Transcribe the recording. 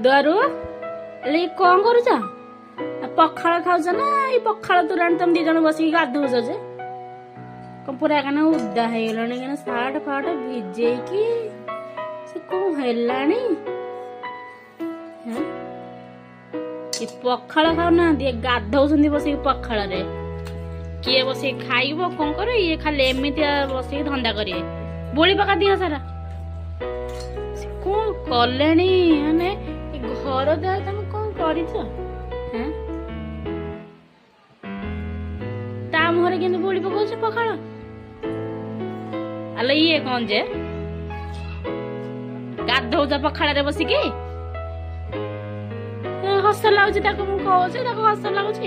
दुआरू ए कौन करुच पखाड़ खाऊच ना ये पखाड़ तुराणी तुम दी जन बस गाधौच जे पूरा कना उदा हो गलानी सार्ट फाट भिजे कि से कौन है पखाड़ खाऊ ना गाधौଛନ୍ତି बस पखाड़ रे किए बस खाइब कौन कर ये खाली एमती बस धंदा करिए बोली पका दिह सारा कौन कले माने घर द्वार तुम कौन कर मुहर के बोली पकाउछ पखाड़ अल ये कौन जे गाधौच पखाड़ बसिकी हस लगुच हस लगुच